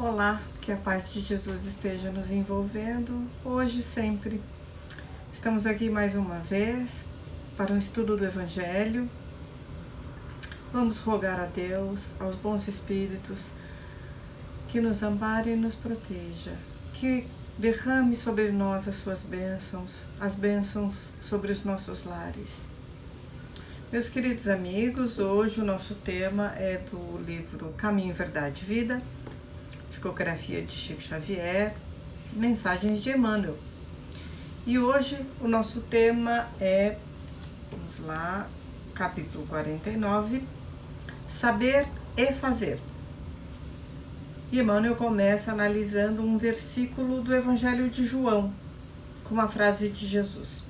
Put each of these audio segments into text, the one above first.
Olá, que a paz de Jesus esteja nos envolvendo, hoje e sempre. Estamos aqui mais uma vez para um estudo do Evangelho. Vamos rogar a Deus, aos bons espíritos, que nos ampare e nos proteja, que derrame sobre nós as suas bênçãos, as bênçãos sobre os nossos lares. Meus queridos amigos, hoje o nosso tema é do livro Caminho, Verdade e Vida, Psicografia de Chico Xavier, Mensagens de Emmanuel. E hoje o nosso tema é, vamos lá, capítulo 49, Saber e Fazer. E Emmanuel começa analisando um versículo do Evangelho de João, com uma frase de Jesus.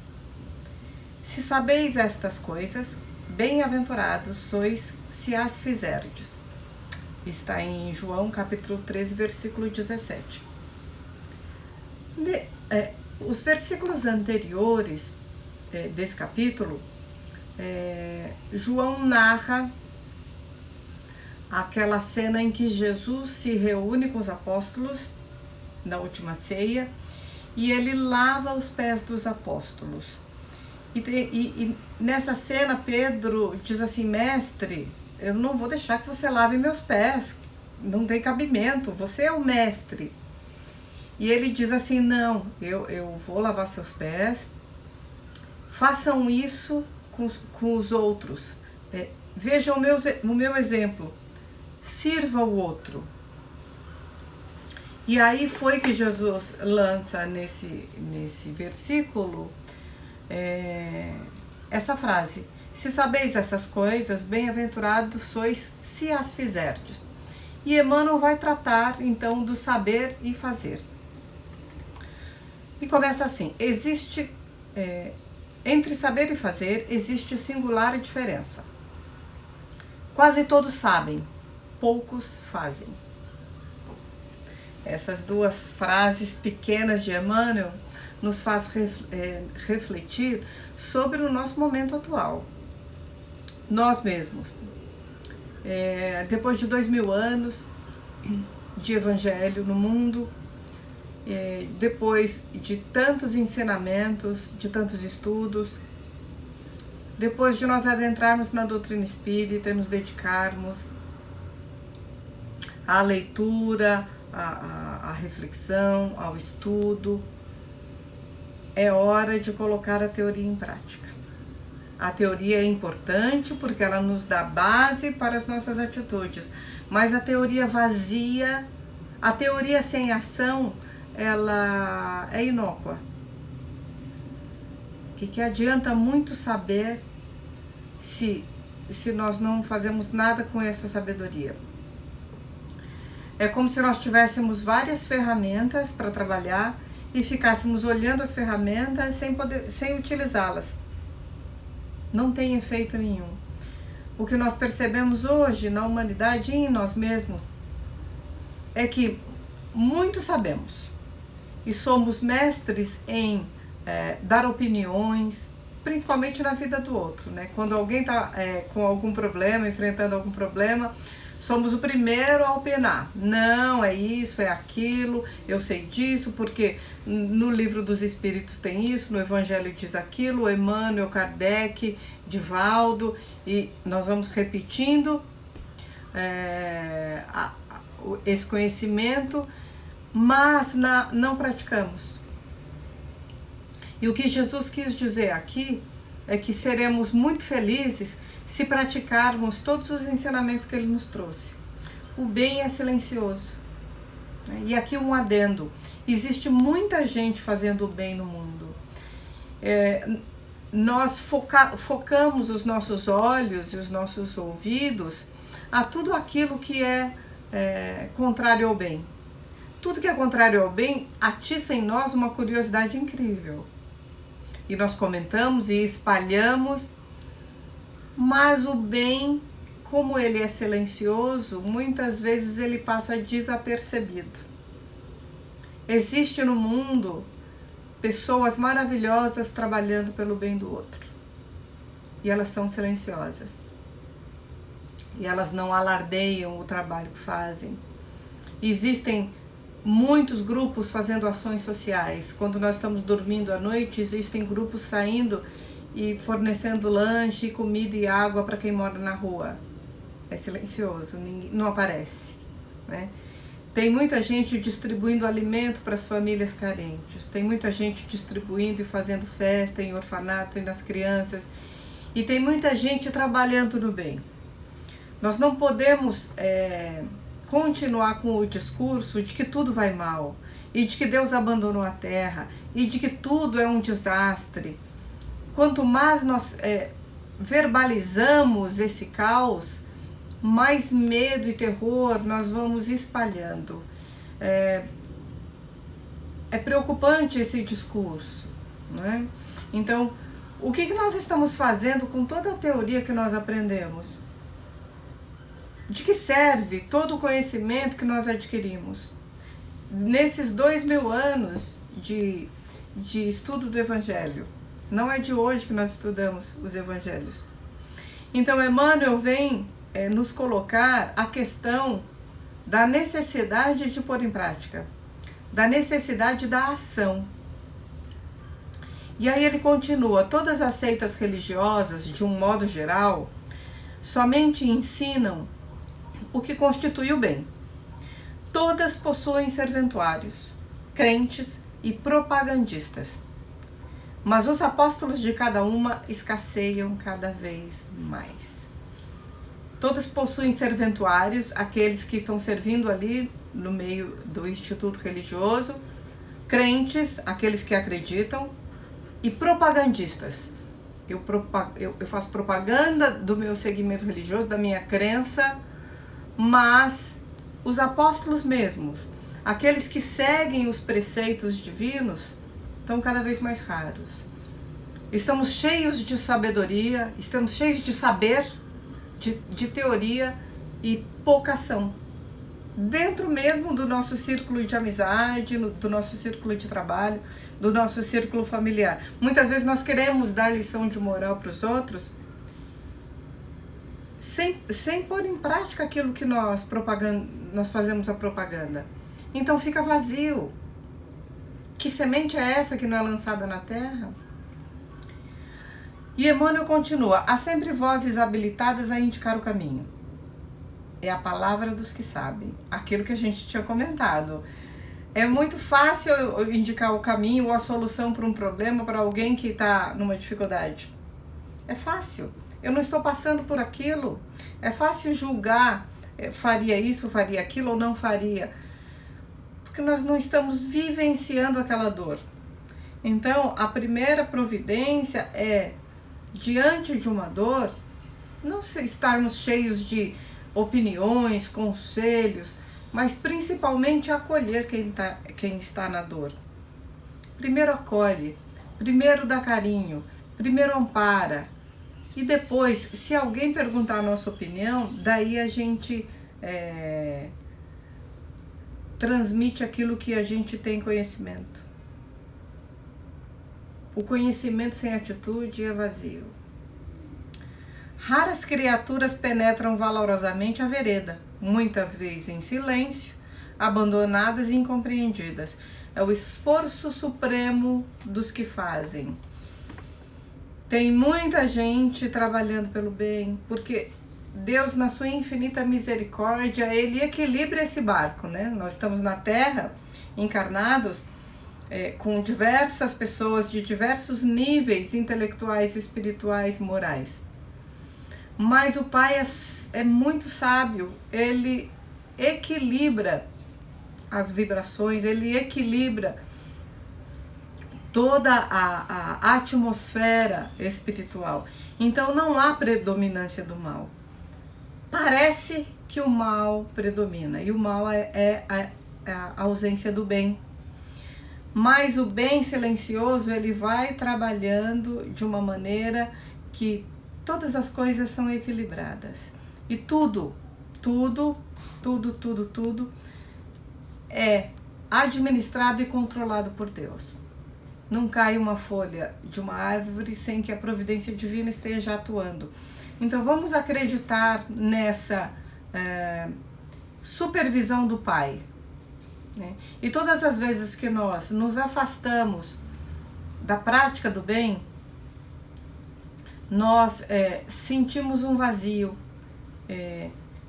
Se sabeis estas coisas, bem-aventurados sois se as fizerdes. Está em João capítulo 13, versículo 17. Os versículos anteriores desse capítulo, João narra aquela cena em que Jesus se reúne com os apóstolos na última ceia e ele lava os pés dos apóstolos. E nessa cena Pedro diz assim: mestre, eu não vou deixar que você lave meus pés, não tem cabimento, você é o mestre. E ele diz assim: não, eu vou lavar seus pés, façam isso com os outros, vejam o meu exemplo, sirva o outro. E aí foi que Jesus lança nesse versículo essa frase: se sabeis essas coisas, bem-aventurados sois se as fizerdes. E Emmanuel vai tratar então do saber e fazer. E começa assim: existe, entre saber e fazer, existe singular diferença. Quase todos sabem, poucos fazem. Essas duas frases pequenas de Emmanuel nos faz refletir sobre o nosso momento atual. Nós mesmos, depois de 2000 anos de evangelho no mundo, depois de tantos ensinamentos, de tantos estudos, depois de nós adentrarmos na doutrina espírita e nos dedicarmos à leitura, à reflexão, ao estudo, é hora de colocar a teoria em prática. A teoria é importante porque ela nos dá base para as nossas atitudes, mas a teoria vazia, a teoria sem ação, ela é inócua. Que adianta muito saber se nós não fazemos nada com essa sabedoria? É como se nós tivéssemos várias ferramentas para trabalhar e ficássemos olhando as ferramentas sem utilizá-las. Não tem efeito nenhum. O que nós percebemos hoje na humanidade e em nós mesmos é que muito sabemos e somos mestres em dar opiniões, principalmente na vida do outro, né? Quando alguém está com algum problema, enfrentando algum problema, somos o primeiro a opinar. Não, é isso, é aquilo, eu sei disso, porque no livro dos Espíritos tem isso, no Evangelho diz aquilo, Emmanuel, Kardec, Divaldo, e nós vamos repetindo esse conhecimento, mas não praticamos. E o que Jesus quis dizer aqui é que seremos muito felizes se praticarmos todos os ensinamentos que ele nos trouxe. O bem é silencioso. E aqui um adendo: existe muita gente fazendo o bem no mundo. Nós focamos os nossos olhos e os nossos ouvidos a tudo aquilo que é contrário ao bem. Tudo que é contrário ao bem atiça em nós uma curiosidade incrível. E nós comentamos e espalhamos, mas o bem, como ele é silencioso, muitas vezes ele passa desapercebido. Existe no mundo pessoas maravilhosas trabalhando pelo bem do outro. E elas são silenciosas. E elas não alardeiam o trabalho que fazem. Existem muitos grupos fazendo ações sociais. Quando nós estamos dormindo à noite, existem grupos saindo e fornecendo lanche, comida e água para quem mora na rua. É silencioso, não aparece, né? Tem muita gente distribuindo alimento para as famílias carentes. Tem muita gente distribuindo e fazendo festa em orfanato e nas crianças. E tem muita gente trabalhando no bem. Nós não podemos continuar com o discurso de que tudo vai mal, e de que Deus abandonou a terra, e de que tudo é um desastre. Quanto mais nós verbalizamos esse caos, mais medo e terror nós vamos espalhando. É preocupante esse discurso, não é? Então, o que nós estamos fazendo com toda a teoria que nós aprendemos? De que serve todo o conhecimento que nós adquirimos? Nesses 2000 anos de estudo do Evangelho. Não é de hoje que nós estudamos os Evangelhos. Então, Emmanuel vem nos colocar a questão da necessidade de pôr em prática, da necessidade da ação. E aí ele continua: todas as seitas religiosas, de um modo geral, somente ensinam o que constitui o bem. Todas possuem serventuários, crentes e propagandistas. Mas os apóstolos de cada uma escasseiam cada vez mais. Todas possuem serventuários, aqueles que estão servindo ali no meio do instituto religioso, crentes, aqueles que acreditam, e propagandistas. Eu faço propaganda do meu segmento religioso, da minha crença, mas os apóstolos mesmos, aqueles que seguem os preceitos divinos, estão cada vez mais raros. Estamos cheios de sabedoria, estamos cheios de saber, de teoria e pouca ação. Dentro mesmo do nosso círculo de amizade, do nosso círculo de trabalho, do nosso círculo familiar. Muitas vezes nós queremos dar lição de moral para os outros, sem pôr em prática aquilo que nós fazemos a propaganda. Então fica vazio. Que semente é essa que não é lançada na terra? E Emmanuel continua: há sempre vozes habilitadas a indicar o caminho. É a palavra dos que sabem, aquilo que a gente tinha comentado. É muito fácil eu indicar o caminho ou a solução para um problema para alguém que está numa dificuldade. É fácil. Eu não estou passando por aquilo. É fácil julgar, faria isso, faria aquilo ou não faria. Porque nós não estamos vivenciando aquela dor. Então, a primeira providência é, diante de uma dor, não estarmos cheios de opiniões, conselhos, mas principalmente acolher quem está na dor. Primeiro acolhe, primeiro dá carinho, primeiro ampara. E depois, se alguém perguntar a nossa opinião, daí a gente transmite aquilo que a gente tem conhecimento. O conhecimento sem atitude é vazio. Raras criaturas penetram valorosamente a vereda, muitas vezes em silêncio, abandonadas e incompreendidas. É o esforço supremo dos que fazem. Tem muita gente trabalhando pelo bem, porque Deus, na sua infinita misericórdia, Ele equilibra esse barco, né? Nós estamos na Terra, encarnados, com diversas pessoas de diversos níveis intelectuais, espirituais, morais. Mas o Pai é muito sábio, Ele equilibra as vibrações, Ele equilibra toda a atmosfera espiritual. Então não há predominância do mal. Parece que o mal predomina, e o mal é a ausência do bem. Mas o bem silencioso, ele vai trabalhando de uma maneira que todas as coisas são equilibradas. E tudo é administrado e controlado por Deus. Não cai uma folha de uma árvore sem que a providência divina esteja atuando. Então vamos acreditar nessa supervisão do Pai, né? E todas as vezes que nós nos afastamos da prática do bem, nós sentimos um vazio.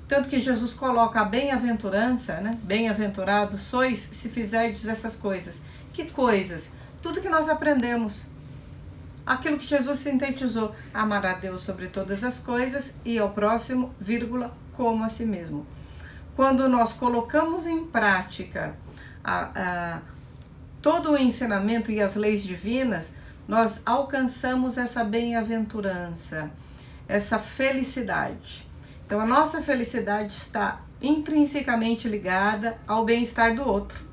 Tanto que Jesus coloca a bem-aventurança, né? Bem-aventurados sois se fizerdes essas coisas. Que coisas? Tudo que nós aprendemos. Aquilo que Jesus sintetizou. Amar a Deus sobre todas as coisas e ao próximo, vírgula, como a si mesmo. Quando nós colocamos em prática todo o ensinamento e as leis divinas, nós alcançamos essa bem-aventurança, essa felicidade. Então, a nossa felicidade está intrinsecamente ligada ao bem-estar do outro.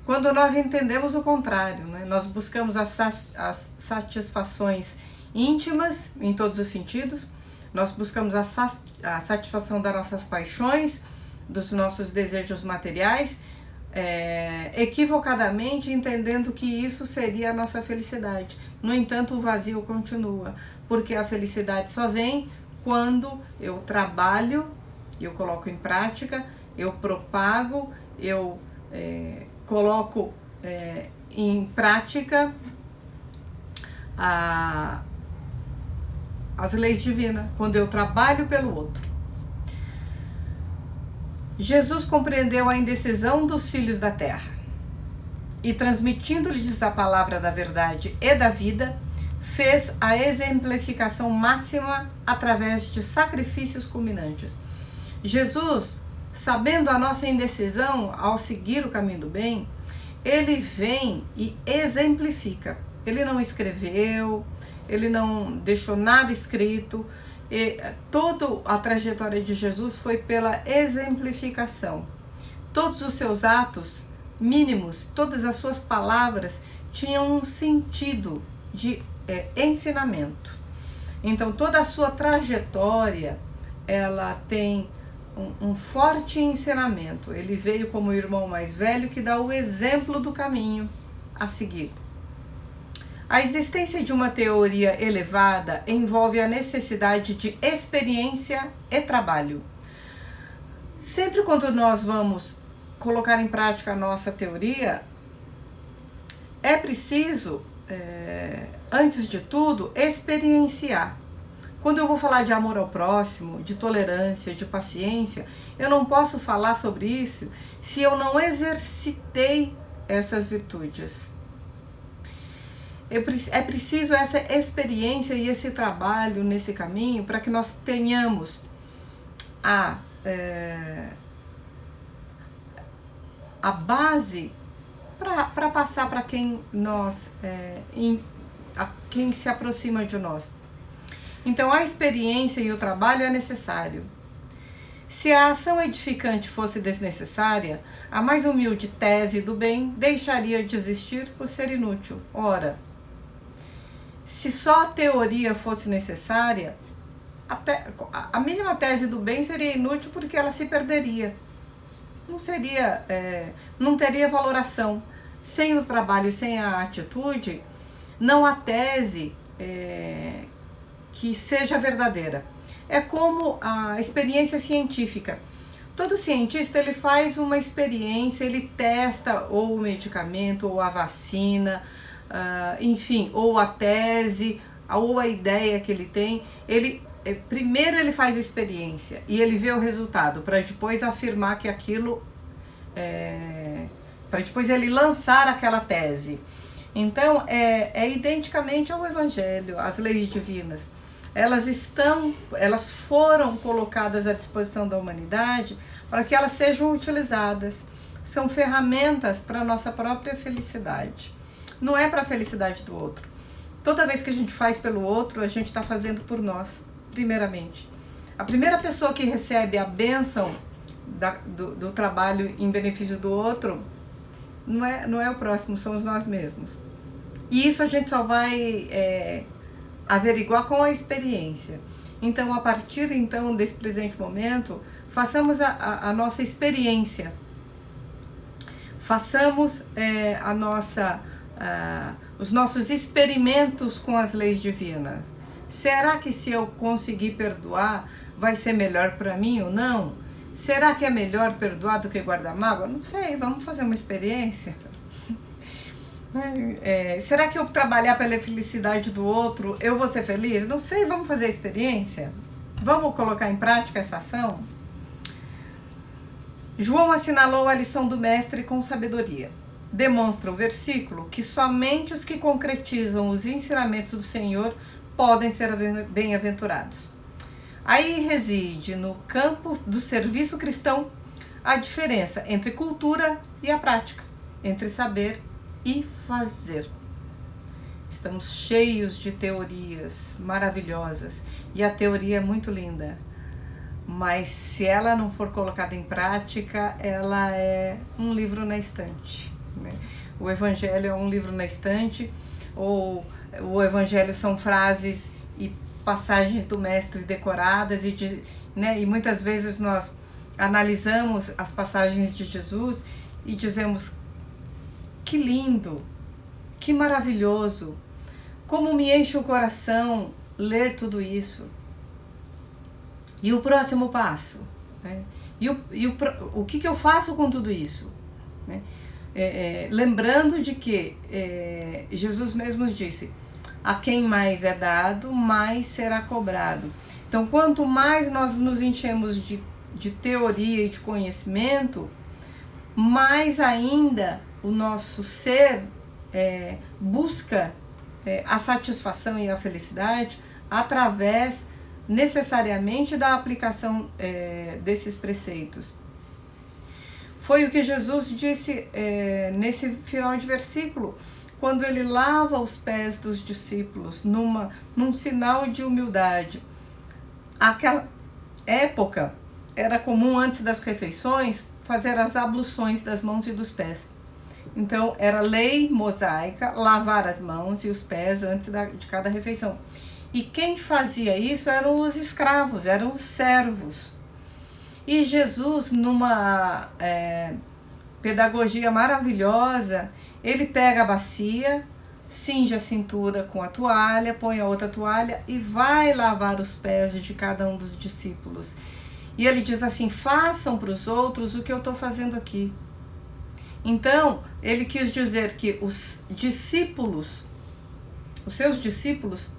Quando nós entendemos o contrário, né? Nós buscamos as satisfações íntimas, em todos os sentidos, nós buscamos a satisfação das nossas paixões, dos nossos desejos materiais, equivocadamente entendendo que isso seria a nossa felicidade. No entanto, o vazio continua, porque a felicidade só vem quando eu trabalho, eu coloco em prática, eu propago, eu coloco em prática as leis divinas, quando eu trabalho pelo outro. Jesus compreendeu a indecisão dos filhos da terra e, transmitindo-lhes a palavra da verdade e da vida, fez a exemplificação máxima através de sacrifícios culminantes. Jesus, sabendo a nossa indecisão ao seguir o caminho do bem, ele vem e exemplifica. Ele não escreveu, ele não deixou nada escrito. Toda a trajetória de Jesus foi pela exemplificação. Todos os seus atos mínimos, todas as suas palavras tinham um sentido de ensinamento. Então, toda a sua trajetória, ela tem um forte ensinamento. Ele veio como o irmão mais velho que dá o exemplo do caminho a seguir. A existência de uma teoria elevada envolve a necessidade de experiência e trabalho. Sempre quando nós vamos colocar em prática a nossa teoria, é preciso, antes de tudo, experienciar. Quando eu vou falar de amor ao próximo, de tolerância, de paciência, eu não posso falar sobre isso se eu não exercitei essas virtudes. É preciso essa experiência e esse trabalho nesse caminho para que nós tenhamos a base para passar para quem quem se aproxima de nós. Então, a experiência e o trabalho é necessário. Se a ação edificante fosse desnecessária, a mais humilde tese do bem deixaria de existir por ser inútil. Ora, se só a teoria fosse necessária, a mínima tese do bem seria inútil porque ela se perderia. Não teria valoração. Sem o trabalho e sem a atitude, não há tese que seja verdadeira. É como a experiência científica. Todo cientista ele faz uma experiência, ele testa ou o medicamento, ou a vacina, enfim, ou a tese, ou a ideia que ele tem. Primeiro ele faz a experiência e ele vê o resultado, para depois afirmar que aquilo, para depois ele lançar aquela tese. Então, é identicamente ao Evangelho, às leis divinas. Elas foram colocadas à disposição da humanidade para que elas sejam utilizadas. São ferramentas para a nossa própria felicidade. Não é para a felicidade do outro. Toda vez que a gente faz pelo outro, a gente está fazendo por nós, primeiramente. A primeira pessoa que recebe a bênção do trabalho em benefício do outro não é o próximo, somos nós mesmos. E isso a gente só vai averiguar com a experiência. Então, a partir desse presente momento, façamos a nossa experiência. Façamos os nossos experimentos com as leis divinas. Será que se eu conseguir perdoar, vai ser melhor para mim ou não? Será que é melhor perdoar do que guardar mágoa? Não sei, vamos fazer uma experiência. Será que eu trabalhar pela felicidade do outro, eu vou ser feliz? Não sei, vamos fazer a experiência? Vamos colocar em prática essa ação? João assinalou a lição do mestre com sabedoria. Demonstra o versículo que somente os que concretizam os ensinamentos do Senhor podem ser bem-aventurados. Aí reside no campo do serviço cristão a diferença entre cultura e a prática, entre saber e fazer. Estamos cheios de teorias maravilhosas e a teoria é muito linda, mas se ela não for colocada em prática, ela é um livro na estante, né? O Evangelho é um livro na estante, ou o Evangelho são frases e passagens do mestre decoradas, né? E muitas vezes nós analisamos as passagens de Jesus e dizemos: que lindo, que maravilhoso, como me enche o coração ler tudo isso. E o próximo passo? Né? O que eu faço com tudo isso? Né? Lembrando de que Jesus mesmo disse: a quem mais é dado, mais será cobrado. Então, quanto mais nós nos enchemos de teoria e de conhecimento, mais ainda o nosso ser busca a satisfação e a felicidade através, necessariamente, da aplicação desses preceitos. Foi o que Jesus disse nesse final de versículo, quando ele lava os pés dos discípulos num sinal de humildade. Aquela época era comum, antes das refeições, fazer as abluções das mãos e dos pés. Então era lei mosaica lavar as mãos e os pés antes de cada refeição. E quem fazia isso eram os escravos, eram os servos. E Jesus, numa pedagogia maravilhosa, ele pega a bacia, cinge a cintura com a toalha, põe a outra toalha e vai lavar os pés de cada um dos discípulos. E ele diz assim: façam para os outros o que eu estou fazendo aqui. Então, ele quis dizer que os discípulos, os seus discípulos,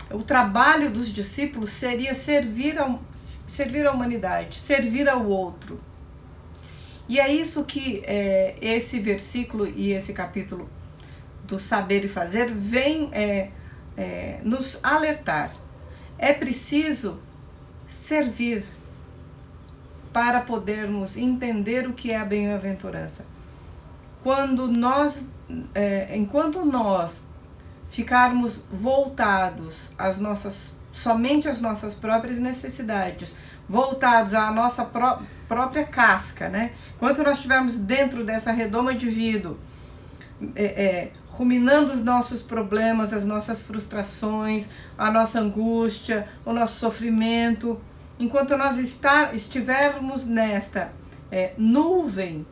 o trabalho dos discípulos seria servir a humanidade, servir ao outro. E é isso que esse versículo e esse capítulo do saber e fazer vem nos alertar. É preciso servir para podermos entender o que é a bem-aventurança. Enquanto nós ficarmos voltados somente às nossas próprias necessidades, voltados à nossa própria casca, né? Enquanto nós estivermos dentro dessa redoma de vidro, ruminando os nossos problemas, as nossas frustrações, a nossa angústia, o nosso sofrimento, enquanto nós estivermos nesta nuvem,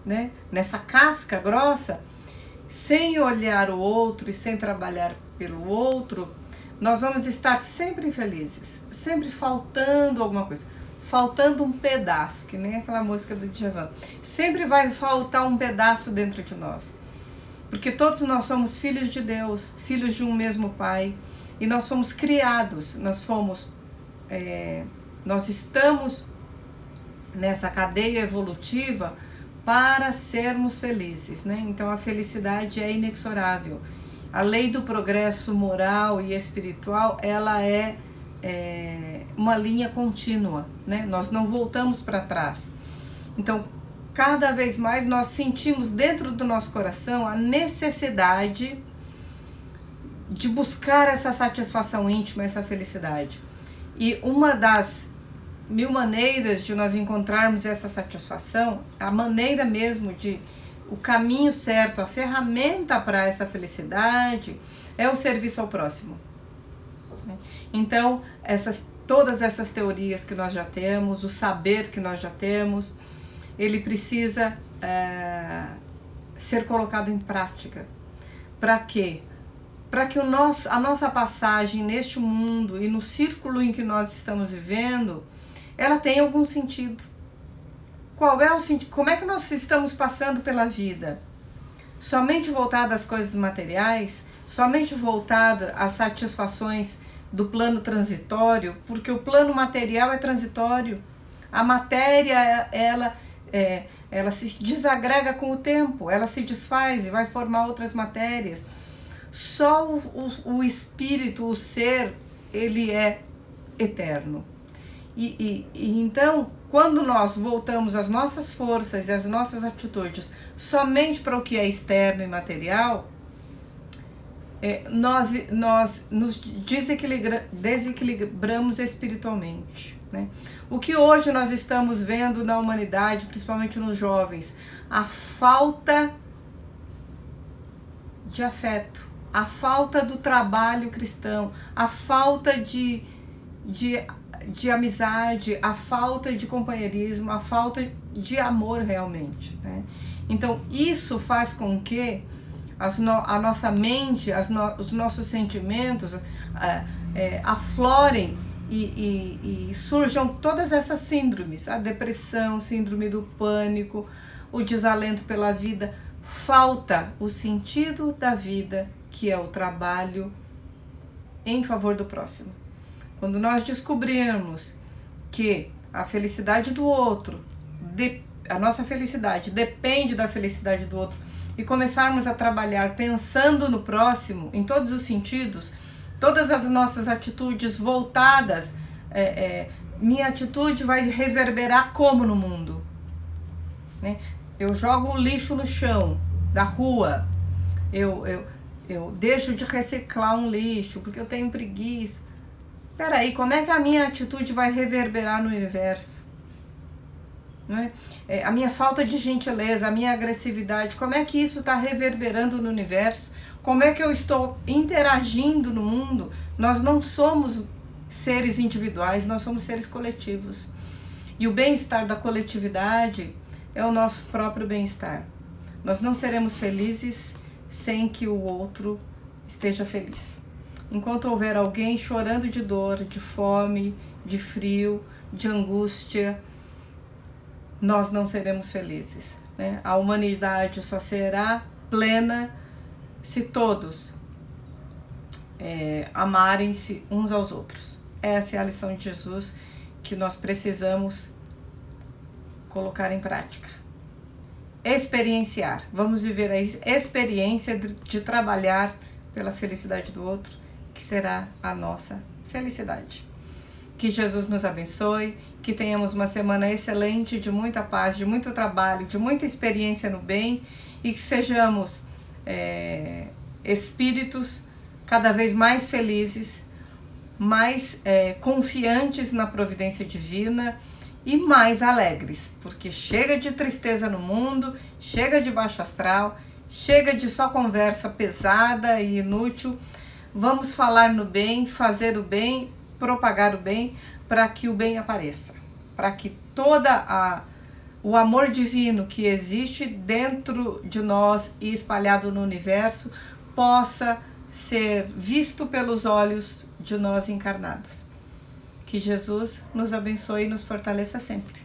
né? Nessa casca grossa, sem olhar o outro e sem trabalhar pelo outro, nós vamos estar sempre infelizes, sempre faltando alguma coisa, faltando um pedaço, que nem aquela música do Djavan. Sempre vai faltar um pedaço dentro de nós, porque todos nós somos filhos de Deus, filhos de um mesmo Pai, e nós fomos criados, nós estamos nessa cadeia evolutiva para sermos felizes, né? Então a felicidade é inexorável. A lei do progresso moral e espiritual, ela é uma linha contínua, né? Nós não voltamos para trás. Então, cada vez mais nós sentimos dentro do nosso coração a necessidade de buscar essa satisfação íntima, essa felicidade. E uma das 1000 maneiras de nós encontrarmos essa satisfação, a maneira mesmo o caminho certo, a ferramenta para essa felicidade é o serviço ao próximo. Então, todas essas teorias que nós já temos, o saber que nós já temos, ele precisa ser colocado em prática. Para quê? Para que a nossa passagem neste mundo e no círculo em que nós estamos vivendo, ela tenha algum sentido, qual é o sentido, como é que nós estamos passando pela vida? Somente voltada às coisas materiais? Somente voltada às satisfações do plano transitório? Porque o plano material é transitório. A matéria, ela se desagrega com o tempo, ela se desfaz e vai formar outras matérias. Só o espírito, o ser, ele é eterno. E então, quando nós voltamos as nossas forças e as nossas atitudes somente para o que é externo e material, nós nos desequilibramos espiritualmente, né? O que hoje nós estamos vendo na humanidade, principalmente nos jovens, a falta de afeto, a falta do trabalho cristão, a falta de amizade, a falta de companheirismo, a falta de amor realmente, né? Então isso faz com que a nossa mente, os nossos sentimentos aflorem e surjam todas essas síndromes, a depressão, síndrome do pânico, o desalento pela vida. Falta o sentido da vida, que é o trabalho em favor do próximo. Quando nós descobrirmos que a felicidade do outro, a nossa felicidade depende da felicidade do outro, e começarmos a trabalhar pensando no próximo, em todos os sentidos, todas as nossas atitudes voltadas, minha atitude vai reverberar como no mundo, né? Eu jogo o lixo no chão da rua, eu deixo de reciclar um lixo porque eu tenho preguiça. Peraí, como é que a minha atitude vai reverberar no universo? Não é? A minha falta de gentileza, a minha agressividade, como é que isso está reverberando no universo? Como é que eu estou interagindo no mundo? Nós não somos seres individuais, nós somos seres coletivos. E o bem-estar da coletividade é o nosso próprio bem-estar. Nós não seremos felizes sem que o outro esteja feliz. Enquanto houver alguém chorando de dor, de fome, de frio, de angústia, nós não seremos felizes, né? A humanidade só será plena se todos amarem-se uns aos outros. Essa é a lição de Jesus que nós precisamos colocar em prática. Experienciar. Vamos viver a experiência de trabalhar pela felicidade do outro, que será a nossa felicidade. Que Jesus nos abençoe, que tenhamos uma semana excelente, de muita paz, de muito trabalho, de muita experiência no bem, e que sejamos espíritos cada vez mais felizes, mais confiantes na providência divina e mais alegres, porque chega de tristeza no mundo, chega de baixo astral, chega de só conversa pesada e inútil. Vamos falar no bem, fazer o bem, propagar o bem, para que o bem apareça, para que o amor divino que existe dentro de nós e espalhado no universo possa ser visto pelos olhos de nós encarnados. Que Jesus nos abençoe e nos fortaleça sempre.